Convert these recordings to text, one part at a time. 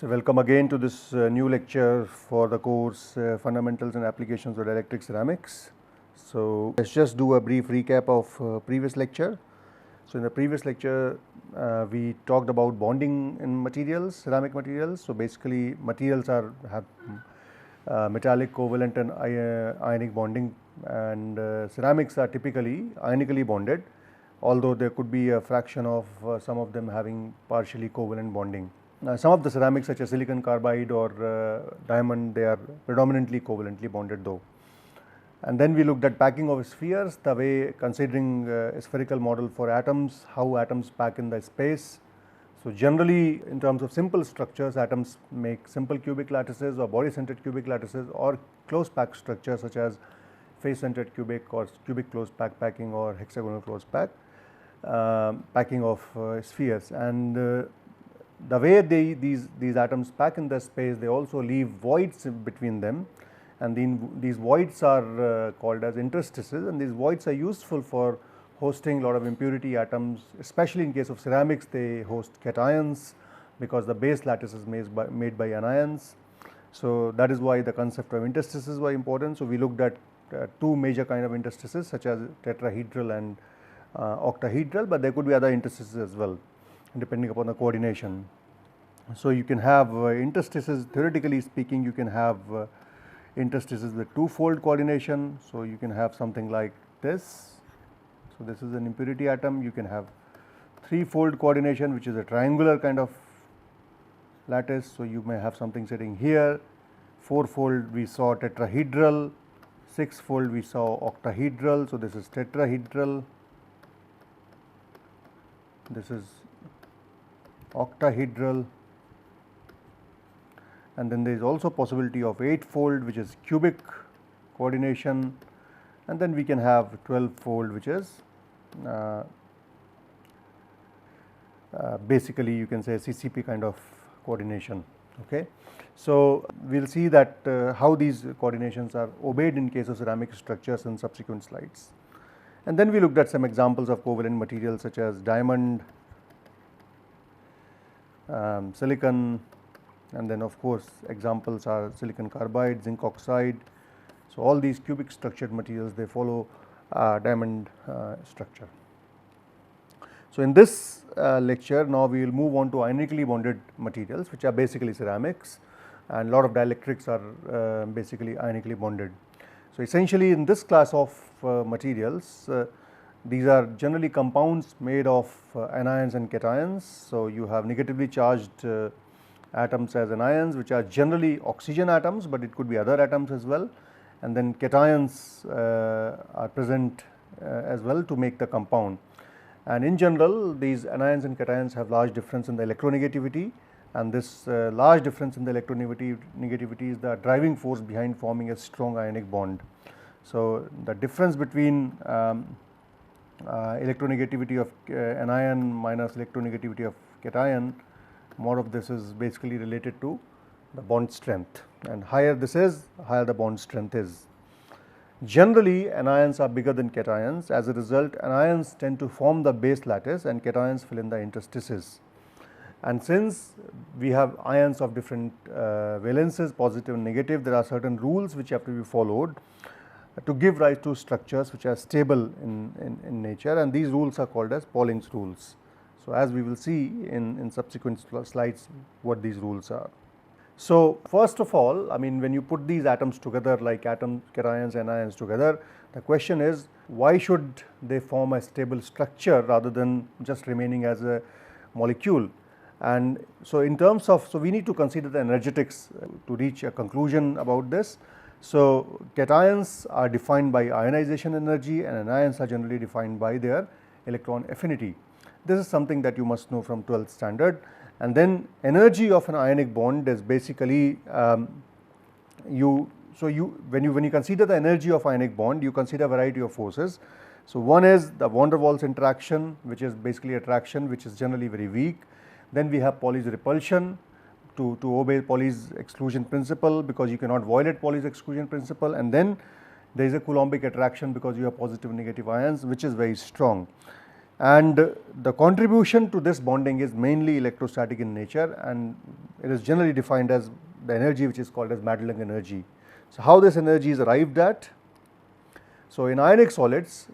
So, welcome again to this new lecture for the course Fundamentals and Applications of Dielectric Ceramics. So, let us just do a brief recap of previous lecture. So, in the previous lecture we talked about bonding in materials, ceramic materials. So, basically materials have metallic covalent and ionic bonding, and ceramics are typically ionically bonded, although there could be a fraction of some of them having partially covalent bonding. Some of the ceramics such as silicon carbide or diamond, they are predominantly covalently bonded though. And then we looked at packing of spheres, the way considering a spherical model for atoms, how atoms pack in the space. So, generally in terms of simple structures, atoms make simple cubic lattices or body centered cubic lattices or close packed structures such as face centered cubic or cubic close pack packing or hexagonal close pack packing of spheres. And the way these atoms pack in the space, they also leave voids between them, and these voids are called as interstices, and these voids are useful for hosting a lot of impurity atoms, especially in case of ceramics. They host cations because the base lattice is made by anions. So, that is why the concept of interstices were important. So, we looked at two major kind of interstices such as tetrahedral and octahedral, but there could be other interstices as well depending upon the coordination. So, you can have interstices, theoretically speaking, you can have interstices with two-fold coordination. So, you can have something like this. So, this is an impurity atom. You can have three-fold coordination, which is a triangular kind of lattice. So, you may have something sitting here. Four-fold we saw tetrahedral, six-fold we saw octahedral. So, this is tetrahedral, this is octahedral, and then there is also possibility of 8-fold, which is cubic coordination, and then we can have 12-fold, which is basically you can say CCP kind of coordination. Okay. So, we will see that how these coordinations are obeyed in case of ceramic structures in subsequent slides. And then we looked at some examples of covalent materials such as diamond, silicon, and then of course examples are silicon carbide, zinc oxide. So, all these cubic structured materials, they follow diamond structure. So, in this lecture now we will move on to ionically bonded materials, which are basically ceramics, and lot of dielectrics are basically ionically bonded. So, essentially in this class of materials, these are generally compounds made of anions and cations. So, you have negatively charged atoms as anions, which are generally oxygen atoms, but it could be other atoms as well, and then cations are present as well to make the compound. And in general, these anions and cations have large difference in the electronegativity, and this large difference in the electronegativity is the driving force behind forming a strong ionic bond. So, the difference between electronegativity of anion minus electronegativity of cation, more of this is basically related to the bond strength, and higher this is, higher the bond strength is. Generally, anions are bigger than cations. As a result, anions tend to form the base lattice and cations fill in the interstices. And since we have ions of different valences, positive and negative, there are certain rules which have to be followed to give rise to structures which are stable in nature, and these rules are called as Pauling's rules. So, as we will see in subsequent slides what these rules are. So, first of all, I mean, when you put these atoms together like atoms, cations and anions together, the question is why should they form a stable structure rather than just remaining as a molecule. And so, in terms of, so we need to consider the energetics to reach a conclusion about this. So, cations are defined by ionization energy and anions are generally defined by their electron affinity. This is something that you must know from 12th standard. And then energy of an ionic bond is basically when you consider the energy of ionic bond, you consider a variety of forces. So, one is the van der Waals interaction, which is basically attraction, which is generally very weak. Then we have Pauli's repulsion to obey Pauli's exclusion principle, because you cannot violate Pauli's exclusion principle, and then there is a Coulombic attraction because you have positive and negative ions, which is very strong. and the contribution to this bonding is mainly electrostatic in nature, and it is generally defined as the energy which is called as Madelung energy. So, how this energy is arrived at? So, in ionic solids,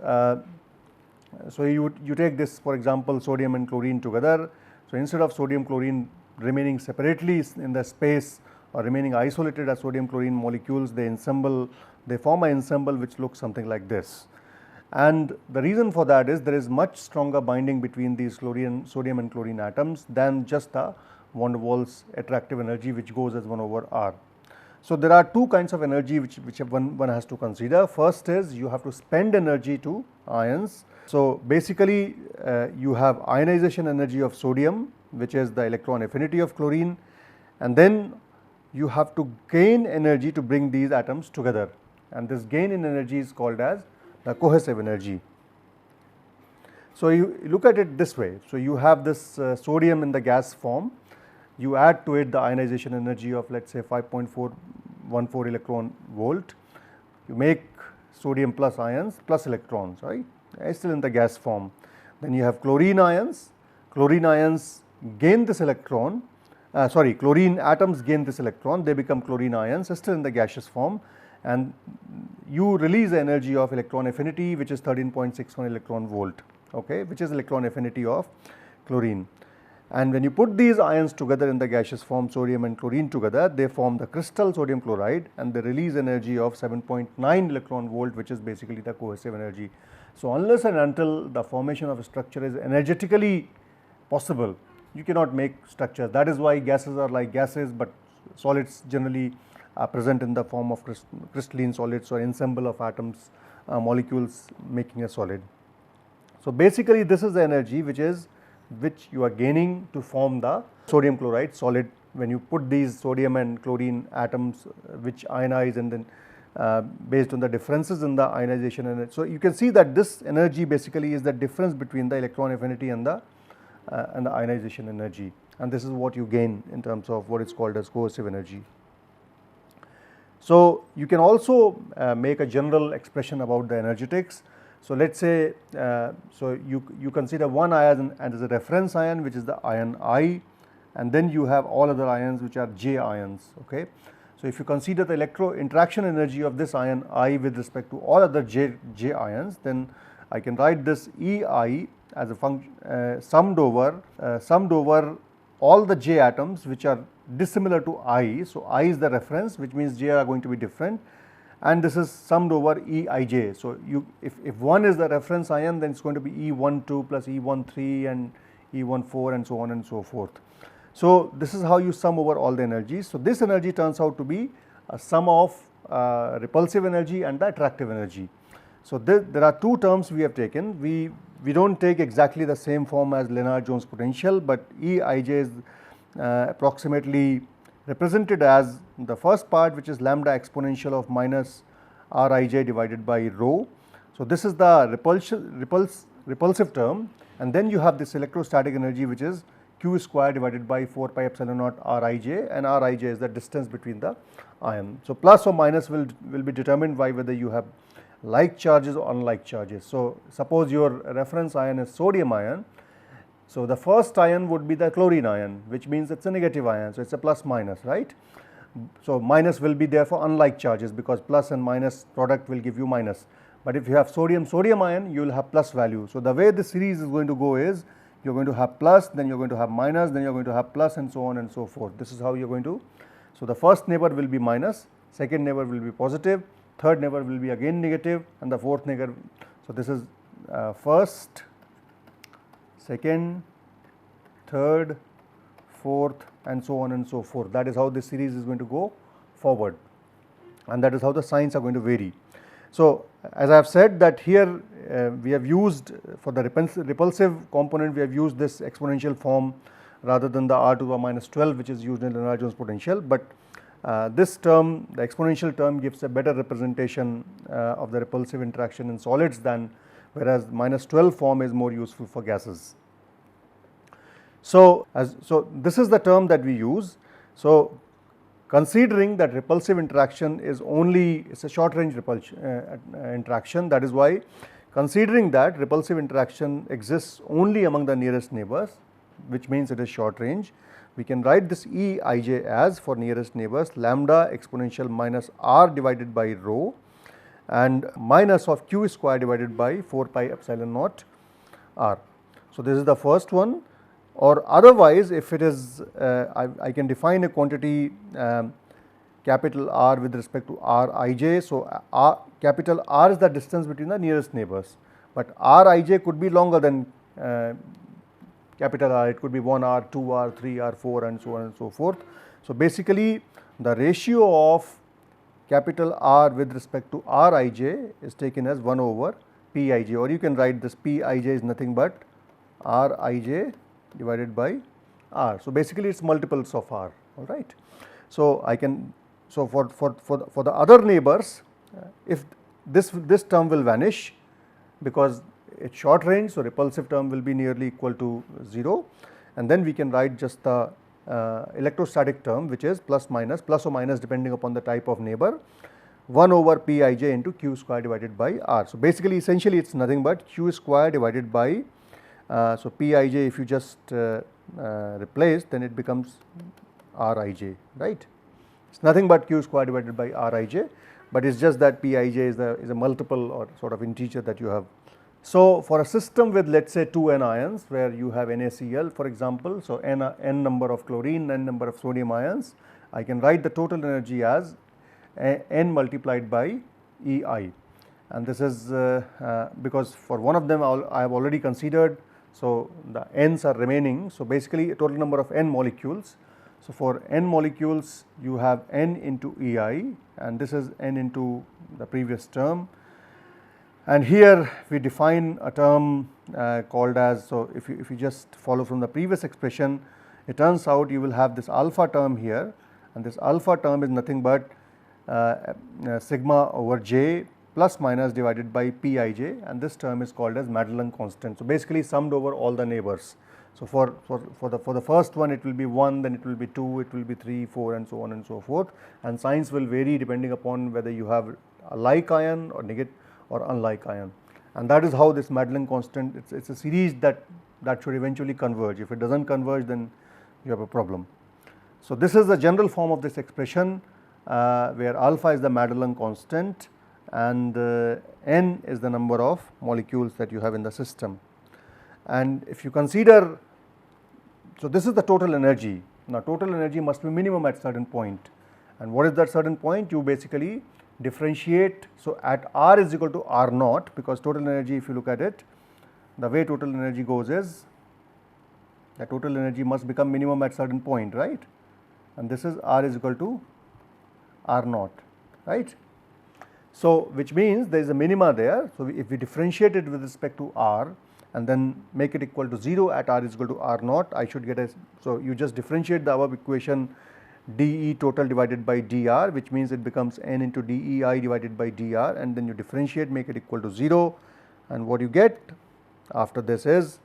so you take this, for example, sodium and chlorine together. So, instead of sodium chlorine remaining separately in the space or remaining isolated as sodium chlorine molecules, they form an ensemble which looks something like this. And the reason for that is there is much stronger binding between these sodium and chlorine atoms than just the van der Waals attractive energy, which goes as 1 over R. So, there are two kinds of energy which one has to consider. First is you have to spend energy to ions. So, basically you have ionization energy of sodium, which is the electron affinity of chlorine, and then you have to gain energy to bring these atoms together, and this gain in energy is called as the cohesive energy. So, you look at it this way. So, you have this sodium in the gas form, you add to it the ionization energy of, let us say, 5.414 electron volt, you make sodium plus ions plus electrons, right, still in the gas form. Then you have chlorine ions gain this electron, chlorine atoms gain this electron, they become chlorine ions still in the gaseous form, and you release the energy of electron affinity, which is 13.61 electron volt, okay, which is electron affinity of chlorine. And when you put these ions together in the gaseous form, sodium and chlorine together, they form the crystal sodium chloride, and they release energy of 7.9 electron volt, which is basically the cohesive energy. So, unless and until the formation of a structure is energetically possible, you cannot make structures. That is why gases are like gases, but solids generally are present in the form of crystalline solids or ensemble of atoms, molecules making a solid. So, basically this is the energy which you are gaining to form the sodium chloride solid when you put these sodium and chlorine atoms which ionize, and then based on the differences in the ionization energy. So, you can see that this energy basically is the difference between the electron affinity and the ionization energy, and this is what you gain in terms of what is called as cohesive energy. So, you can also make a general expression about the energetics. So, let us say, so you consider one ion as a reference ion, which is the ion I, and then you have all other ions which are J ions, okay. So, if you consider the interaction energy of this ion I with respect to all other J ions, then I can write this EI as a function summed over all the J atoms which are dissimilar to I. So, I is the reference, which means J are going to be different, and this is summed over EIJ. So, if one is the reference ion, then it is going to be E12 plus E13 and E14 and so on and so forth. So, this is how you sum over all the energies. So, this energy turns out to be a sum of repulsive energy and the attractive energy. So, there are two terms we have taken. We do not take exactly the same form as Lennard-Jones potential, but EIJ is approximately represented as the first part, which is lambda exponential of minus Rij divided by rho. So, this is the repulsive term, and then you have this electrostatic energy, which is Q square divided by 4 pi epsilon naught Rij, and Rij is the distance between the ion. So, plus or minus will be determined by whether you have like charges or unlike charges. So, suppose your reference ion is sodium ion. So, the first ion would be the chlorine ion, which means it is a negative ion. So, it is a plus minus, right. So, minus will be there for unlike charges, because plus and minus product will give you minus. But if you have sodium ion, you will have plus value. So, the way this series is going to go is you are going to have plus, then you are going to have minus, then you are going to have plus, and so on and so forth. This is how you are going to. So, the first neighbor will be minus, second neighbor will be positive, third neighbor will be again negative, and the fourth neighbor. So, this is first, second, third, fourth, and so on and so forth. That is how this series is going to go forward, and that is how the signs are going to vary. So, as I have said that here we have used for the repulsive component, we have used this exponential form rather than the r to the minus 12, which is used in Lennard-Jones potential, but this term, the exponential term, gives a better representation of the repulsive interaction in solids than, whereas minus 12 form is more useful for gases. So, this is the term that we use. So, considering that repulsive interaction is only, it is a short range interaction, that is why considering that repulsive interaction exists only among the nearest neighbors, which means it is short range, we can write this Eij as, for nearest neighbors, lambda exponential minus r divided by rho and minus of q square divided by 4 pi epsilon naught r. So, this is the first one, or otherwise if it is I can define a quantity capital R with respect to Rij. So, capital R is the distance between the nearest neighbors, but Rij could be longer than capital R, it could be 1 R, 2 R, 3 R, 4 and so on and so forth. So, basically the ratio of capital R with respect to Rij is taken as 1 over Pij, or you can write this Pij is nothing but Rij divided by R. So, basically it is multiples of R, alright. So, I can, so for the other neighbors, if this term will vanish because it is short range, so repulsive term will be nearly equal to 0, and then we can write just the electrostatic term, which is plus or minus depending upon the type of neighbor, 1 over Pij into q square divided by R. So, basically essentially it is nothing but q square divided by, so Pij if you just replace, then it becomes Rij, right. It is nothing but q square divided by Rij, but it is just that Pij is a multiple or sort of integer that you have. So, for a system with, let us say 2 n ions where you have NaCl for example, so n number of chlorine, n number of sodium ions, I can write the total energy as n multiplied by Ei, and this is because for one of them I have already considered, so the n's are remaining. So, basically a total number of n molecules. So, for n molecules you have n into Ei, and this is n into the previous term. And here we define a term called as, so if you just follow from the previous expression, it turns out you will have this alpha term here, and this alpha term is nothing but sigma over j plus minus divided by Pij, and this term is called as Madelung constant. So, basically summed over all the neighbors. So, for the first one it will be 1, then it will be 2, it will be 3, 4 and so on and so forth, and signs will vary depending upon whether you have a like ion or negative or unlike ion, and that is how this Madelung constant, it is a series that should eventually converge. If it does not converge, then you have a problem. So, this is the general form of this expression where alpha is the Madelung constant and n is the number of molecules that you have in the system. And if you consider, so this is the total energy. Now, total energy must be minimum at certain point, and what is that certain point? You basically differentiate. So, at R is equal to R naught, because total energy, if you look at it, the way total energy goes is the total energy must become minimum at certain point, right, and this is R is equal to R naught, right. So, which means there is a minima there. So, if we differentiate it with respect to R and then make it equal to 0 at R is equal to R naught, I should get a, so you just differentiate the above equation dE total divided by dr, which means it becomes n into dEi divided by dr, and then you differentiate, make it equal to 0, and what you get after this is,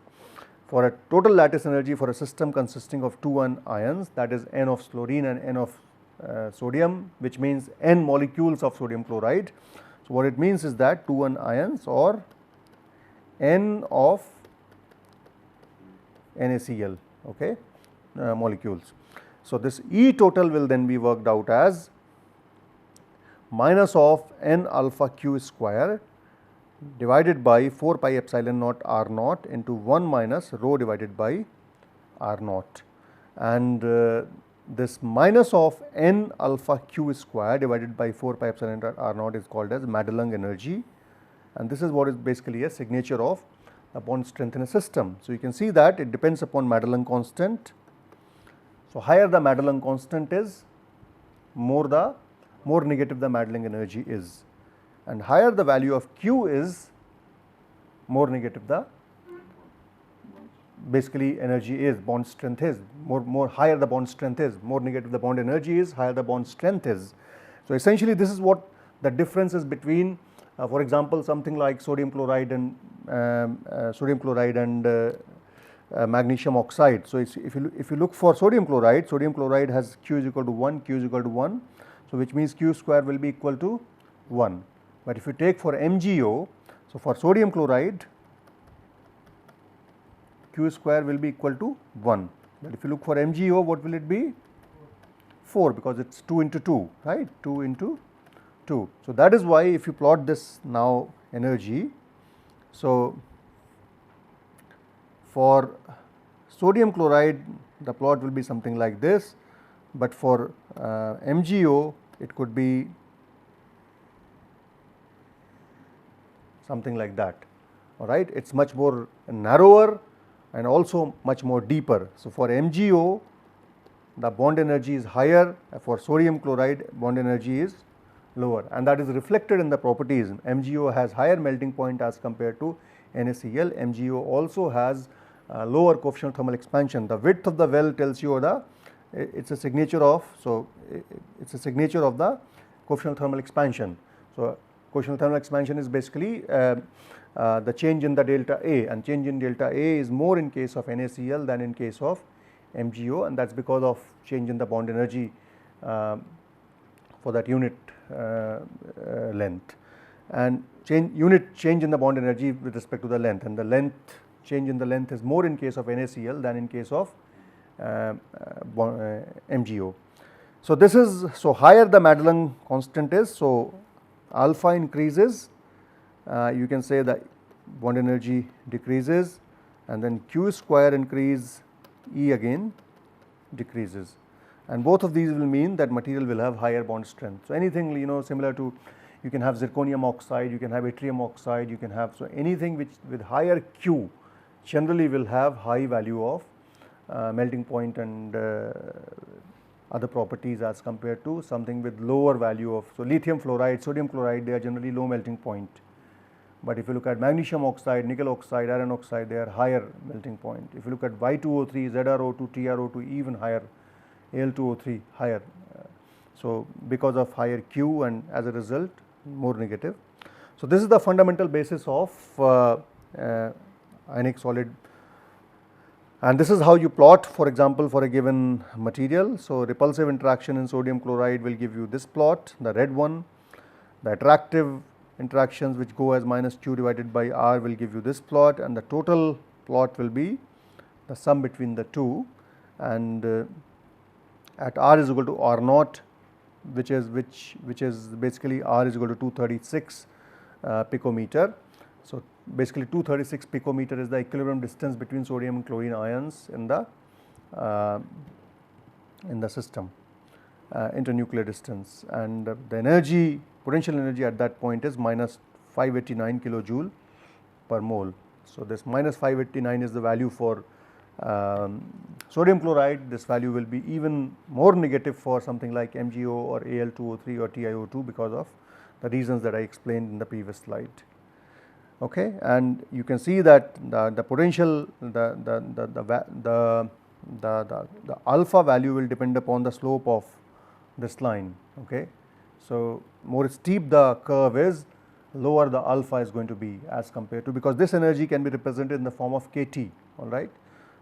for a total lattice energy for a system consisting of 2 n ions, that is n of chlorine and n of sodium, which means n molecules of sodium chloride. So, what it means is that 2 n ions or n of NaCl, okay, molecules. So, this E total will then be worked out as minus of n alpha q square divided by 4 pi epsilon naught R naught into 1 minus rho divided by R naught, and this minus of n alpha q square divided by 4 pi epsilon naught R naught is called as Madelung energy, and this is what is basically a signature of the bond strength in a system. So, you can see that it depends upon Madelung constant. So, higher the Madelung constant is, more negative the Madelung energy is, and higher the value of Q is, more negative the basically energy is, bond strength is, more higher the bond strength is, more negative the bond energy is, higher the bond strength is. So, essentially this is what the difference is between for example, something like sodium chloride and magnesium oxide. So, if you look for sodium chloride has Q is equal to 1, Q is equal to 1. So, which means Q square will be equal to 1. But if you take for MgO, So, for sodium chloride Q square will be equal to 1, but if you look for MgO, what will it be? 4, because it is 2 into 2, right, 2 into 2. So, that is why if you plot this now energy, so for sodium chloride the plot will be something like this, but for MgO it could be something like that, all right. It is much more narrower and also much more deeper. So, for MgO the bond energy is higher, for sodium chloride bond energy is lower, and that is reflected in the properties. MgO has higher melting point as compared to NaCl. MgO also has lower coefficient of thermal expansion. The width of the well tells you it is a signature of, so it is a signature of the coefficient of thermal expansion. So, coefficient of thermal expansion is basically the change in the delta A, and change in delta A is more in case of NaCl than in case of MgO, and that is because of change in the bond energy for that unit length, and change in the bond energy with respect to the length, and the length change in the length is more in case of NaCl than in case of MgO. So, this is, so higher the Madelung constant is, so alpha increases, you can say the bond energy decreases, and then Q square increase, E again decreases, and both of these will mean that material will have higher bond strength. So, anything similar to, you can have zirconium oxide, you can have yttrium oxide, you can have, so anything which with higher Q generally will have high value of melting point and other properties as compared to something with lower value of, so lithium fluoride, sodium chloride, they are generally low melting point. But if you look at magnesium oxide, nickel oxide, iron oxide, they are higher melting point. If you look at Y2O3, ZrO2, TrO2, even higher, Al2O3 higher. So, because of higher Q and as a result more negative. So, this is the fundamental basis of ionic solid, and this is how you plot, for example, for a given material. So, repulsive interaction in sodium chloride will give you this plot, the red one. The attractive interactions which go as minus Q divided by R will give you this plot, and the total plot will be the sum between the two, and at R is equal to R naught, which is basically R is equal to 236 picometer. So, basically 236 picometer is the equilibrium distance between sodium and chlorine ions in the system, internuclear distance, and the energy, potential energy at that point is minus 589 kilojoule per mole. So, this minus 589 is the value for sodium chloride. This value will be even more negative for something like MgO or Al2O3 or TiO2 because of the reasons that I explained in the previous slide. Okay, and you can see that the potential, the alpha value will depend upon the slope of this line. Okay, so more steep the curve is, lower the alpha is going to be as compared to, because this energy can be represented in the form of kT. All right,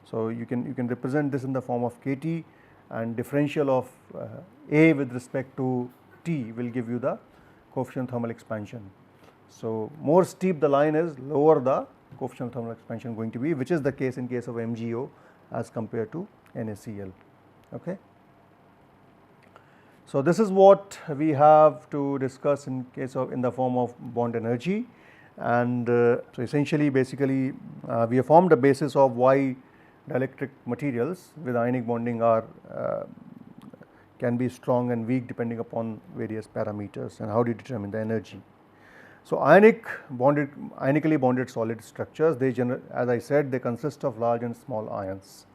so you can represent this in the form of kT, and differential of A with respect to T will give you the coefficient thermal expansion. So, more steep the line is, lower the coefficient of thermal expansion going to be, which is the case in case of MgO as compared to NaCl. Okay. So, this is what we have to discuss in case of, in the form of bond energy, and so essentially basically we have formed a basis of why dielectric materials with ionic bonding are can be strong and weak depending upon various parameters, and how do you determine the energy. So, ionically bonded solid structures, they as I said, they consist of large and small ions.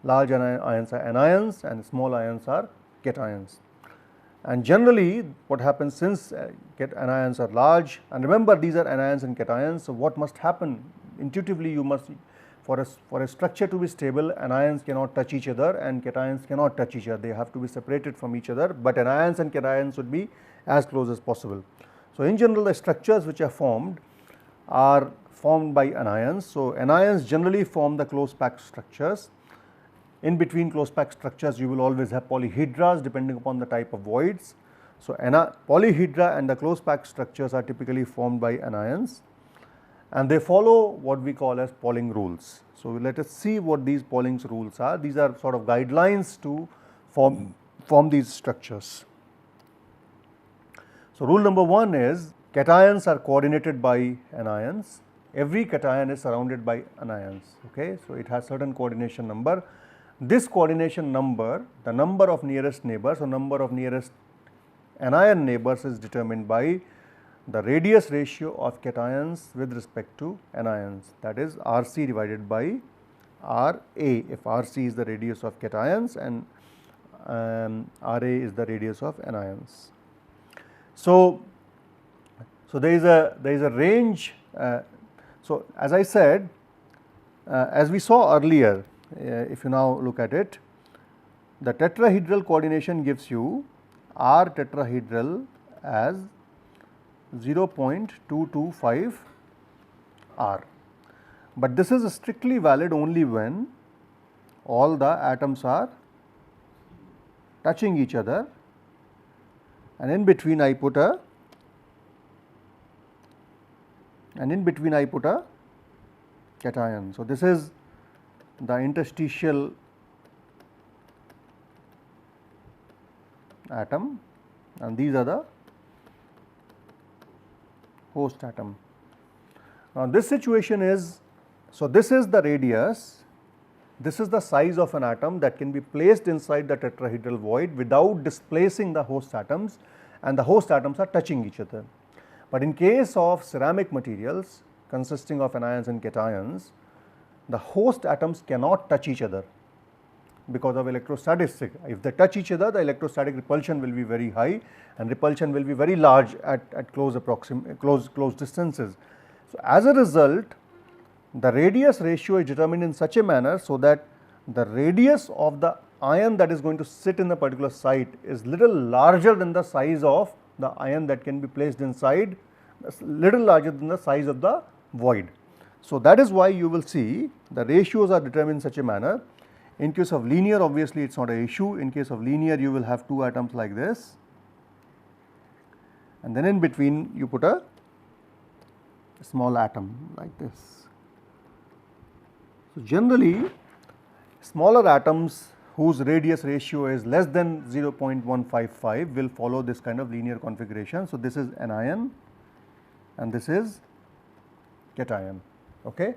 Large ions are anions and small ions are cations. And generally what happens, since anions are large, and remember these are anions and cations, so what must happen intuitively, you must, for a structure to be stable, anions cannot touch each other and cations cannot touch each other, they have to be separated from each other, but anions and cations should be as close as possible. So, in general the structures which are formed by anions. So, anions generally form the close packed structures. In between close packed structures you will always have polyhedras depending upon the type of voids. So, polyhedra and the close packed structures are typically formed by anions, and they follow what we call as Pauling rules. So, let us see what these Pauling rules are. These are sort of guidelines to form these structures. So, rule number 1 is cations are coordinated by anions. Every cation is surrounded by anions. Okay. So, it has certain coordination number. This coordination number, the number of nearest neighbors or number of nearest anion neighbors is determined by the radius ratio of cations with respect to anions, that is RC divided by RA, if RC is the radius of cations and RA is the radius of anions. So, there is a range. So, as I said, as we saw earlier, if you now look at it, the tetrahedral coordination gives you R tetrahedral as 0.225 R, but this is strictly valid only when all the atoms are touching each other, and in between I put a cation. So, this is the interstitial atom and these are the host atom. Now, this situation is, so this is the radius, this is the size of an atom that can be placed inside the tetrahedral void without displacing the host atoms, and the host atoms are touching each other. But in case of ceramic materials consisting of anions and cations, the host atoms cannot touch each other because of electrostatics. If they touch each other, the electrostatic repulsion will be very high and repulsion will be very large at close distances. So, as a result, the radius ratio is determined in such a manner so that the radius of the ion that is going to sit in the particular site is little larger than the size of the ion that can be placed inside, little larger than the size of the void. So, that is why you will see the ratios are determined in such a manner. In case of linear, obviously it is not an issue. In case of linear, you will have two atoms like this, and then in between you put a small atom like this. So, generally smaller atoms whose radius ratio is less than 0.155 will follow this kind of linear configuration. So, this is anion and this is cation. Okay.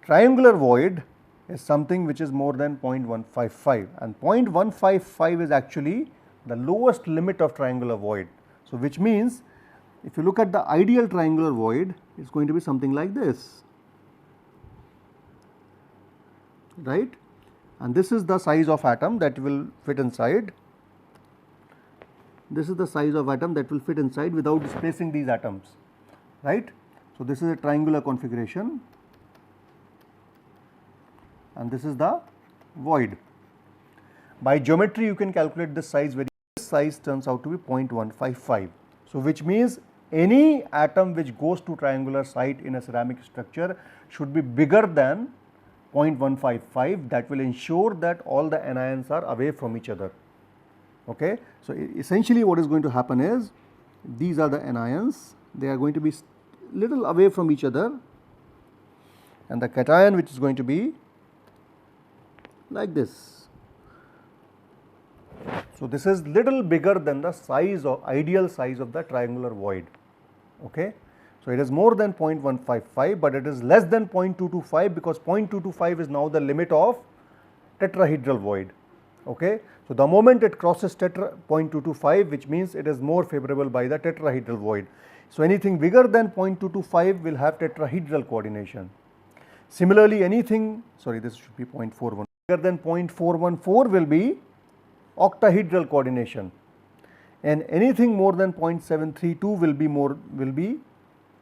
Triangular void is something which is more than 0.155, and 0.155 is actually the lowest limit of triangular void. So, which means if you look at the ideal triangular void, it is going to be something like this, right, and this is the size of atom that will fit inside. This is the size of atom that will fit inside without displacing these atoms, right. So, this is a triangular configuration and this is the void. By geometry you can calculate this size, this size turns out to be 0.155. So, which means any atom which goes to triangular site in a ceramic structure should be bigger than 0.155. That will ensure that all the anions are away from each other. Okay. So, essentially what is going to happen is these are the anions, they are going to be little away from each other, and the cation which is going to be like this. So, this is little bigger than the size of ideal size of the triangular void. Okay. So, it is more than 0.155, but it is less than 0.225 because 0.225 is now the limit of tetrahedral void. Okay. So, the moment it crosses 0.225, which means it is more favorable by the tetrahedral void. So, anything bigger than 0.225 will have tetrahedral coordination. Similarly, anything, sorry, this should be 0.41, bigger than 0.414 will be octahedral coordination, and anything more than 0.732 will be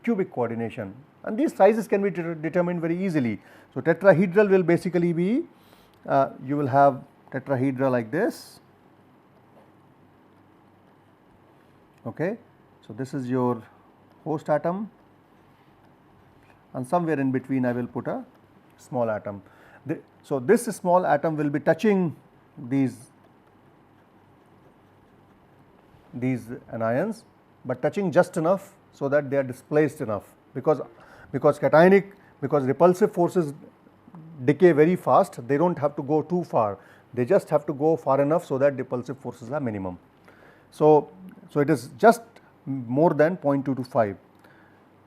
cubic coordination, and these sizes can be determined very easily. So, tetrahedral will basically be you will have tetrahedra like this. Okay. So, this is your host atom, and somewhere in between I will put a small atom. So, this small atom will be touching these anions, but touching just enough so that they are displaced enough. because repulsive forces decay very fast, they do not have to go too far, they just have to go far enough so that repulsive forces are minimum. So it is just more than 0.225.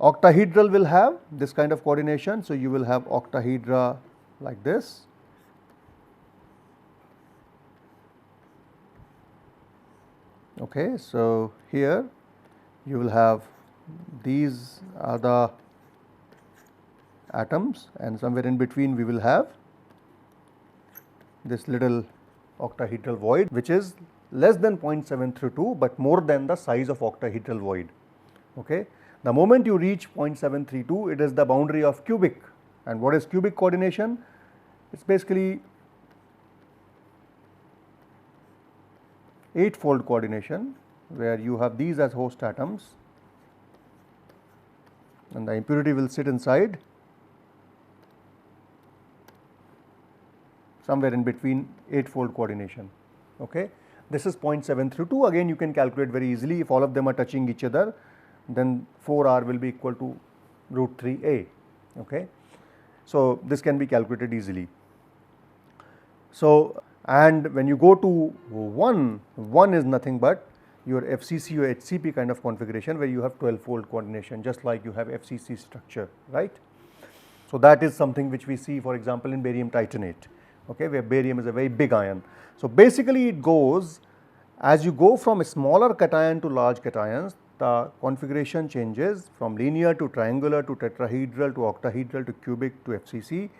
Octahedral will have this kind of coordination. So, you will have octahedra like this. Okay, so here you will have these are the atoms, and somewhere in between we will have this little octahedral void, which is less than 0.732, but more than the size of octahedral void. Okay. The moment you reach 0.732, it is the boundary of cubic. And what is cubic coordination? It is basically 8-fold coordination, where you have these as host atoms and the impurity will sit inside somewhere in between 8-fold coordination. Okay. This is 0.732. Again, you can calculate very easily. If all of them are touching each other, then 4r will be equal to root 3a. Okay. So, this can be calculated easily. So, and when you go to 1 is nothing but your FCC or HCP kind of configuration, where you have 12-fold coordination, just like you have FCC structure, right. So, that is something which we see, for example, in barium titanate, okay, where barium is a very big ion. So, basically it goes, as you go from a smaller cation to large cations, the configuration changes from linear to triangular to tetrahedral to octahedral to cubic to FCC,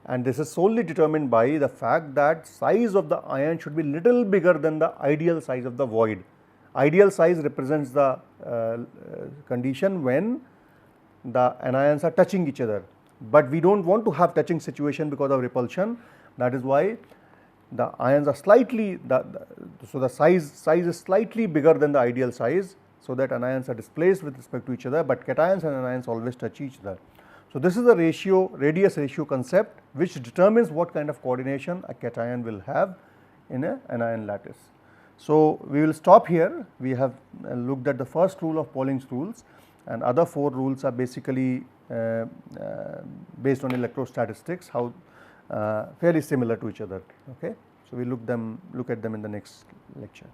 and this is solely determined by the fact that size of the ion should be little bigger than the ideal size of the void. Ideal size represents the condition when the anions are touching each other, but we do not want to have touching situation because of repulsion. That is why the ions are slightly, so the size is slightly bigger than the ideal size, so that anions are displaced with respect to each other, but cations and anions always touch each other. So, this is the ratio, radius ratio concept, which determines what kind of coordination a cation will have in an anion lattice. So, we will stop here. We have looked at the first rule of Pauling's rules, and other 4 rules are basically based on electrostatistics, how fairly similar to each other. Okay. So, we look at them in the next lecture.